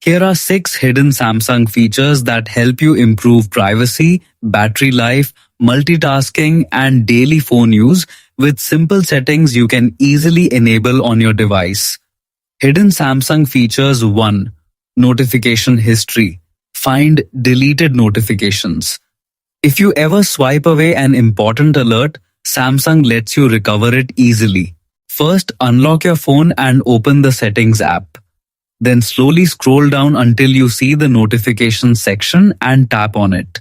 Here are 6 hidden Samsung features that help you improve privacy, battery life, multitasking, and daily phone use with simple settings you can easily enable on your device. Hidden Samsung features 1. Notification history. Find deleted notifications. If you ever swipe away an important alert, Samsung lets you recover it easily. First, unlock your phone and open the Settings app. Then slowly scroll down until you see the Notifications section and tap on it.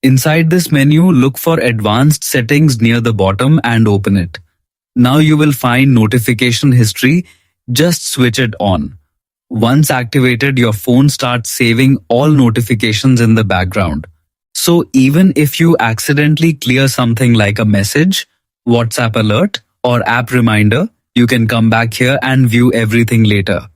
Inside this menu, look for Advanced Settings near the bottom and open it. Now you will find Notification history. Just switch it on. Once activated, your phone starts saving all notifications in the background. So even if you accidentally clear something like a message, WhatsApp alert, or app reminder, you can come back here and view everything later.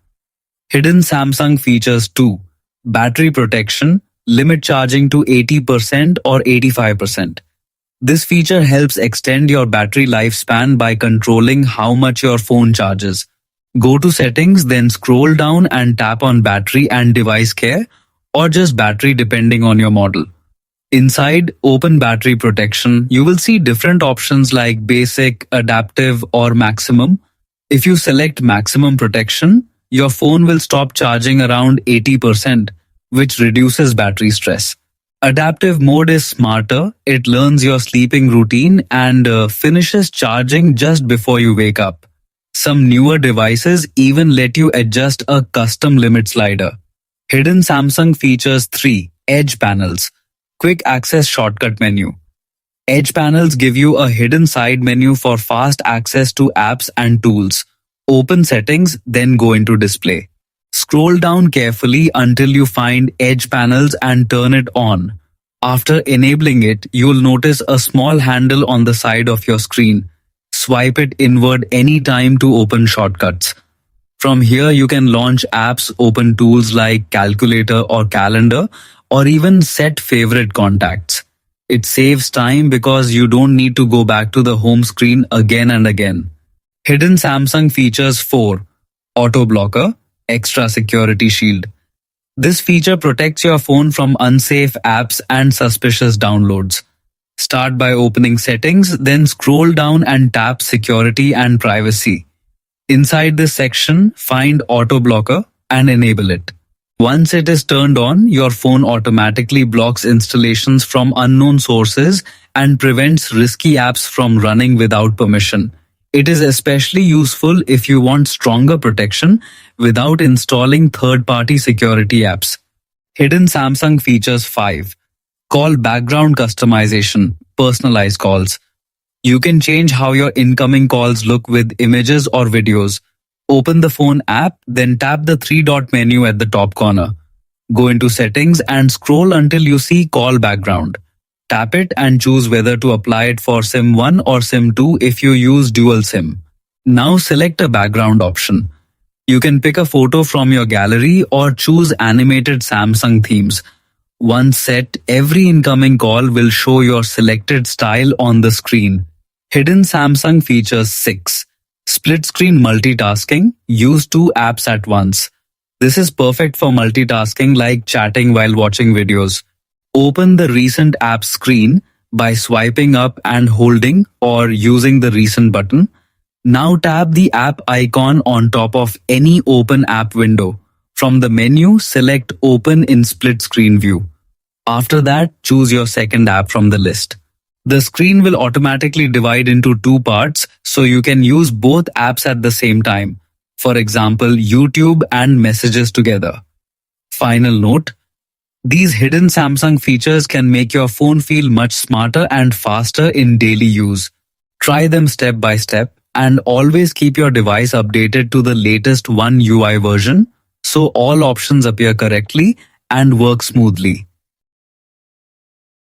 Hidden Samsung features 2. Battery protection. Limit charging to 80% or 85%. This feature helps extend your battery lifespan by controlling how much your phone charges. Go to Settings, then scroll down and tap on Battery and Device Care, or just Battery depending on your model. Inside Open Battery Protection, you will see different options like Basic, Adaptive, or Maximum. If you select Maximum Protection, your phone will stop charging around 80%, which reduces battery stress. Adaptive mode is smarter. It learns your sleeping routine and finishes charging just before you wake up. Some newer devices even let you adjust a custom limit slider. Hidden Samsung features 3. Edge panels. Quick access shortcut menu. Edge panels give you a hidden side menu for fast access to apps and tools. Open Settings, then go into Display. Scroll down carefully until you find Edge panels and turn it on. After enabling it, you'll notice a small handle on the side of your screen. Swipe it inward anytime to open shortcuts. From here, you can launch apps, open tools like Calculator or Calendar, or even set favorite contacts. It saves time because you don't need to go back to the home screen again and again. Hidden Samsung features 4. Auto Blocker, Extra Security Shield. This feature protects your phone from unsafe apps and suspicious downloads. Start by opening Settings, then scroll down and tap Security and Privacy. Inside this section, find Auto Blocker and enable it. Once it is turned on, your phone automatically blocks installations from unknown sources and prevents risky apps from running without permission. It is especially useful if you want stronger protection without installing third-party security apps. Hidden Samsung features 5. Call background customization, Personalize calls. You can change how your incoming calls look with images or videos. Open the phone app, then tap the 3-dot menu at the top corner. Go into Settings and scroll until you see Call Background. Tap it and choose whether to apply it for SIM 1 or SIM 2 if you use dual SIM. Now select a background option. You can pick a photo from your gallery or choose animated Samsung themes. Once set, every incoming call will show your selected style on the screen. Hidden Samsung features 6. Split screen multitasking. Use 2 apps at once. This is perfect for multitasking like chatting while watching videos. Open the Recent Apps screen by swiping up and holding or using the Recent button. Now tap the app icon on top of any open app window. From the menu, select Open in Split Screen View. After that, choose your second app from the list. The screen will automatically divide into 2 parts, so you can use both apps at the same time. For example, YouTube and Messages together. Final note: these hidden Samsung features can make your phone feel much smarter and faster in daily use. Try them step by step and always keep your device updated to the latest One UI version so all options appear correctly and work smoothly.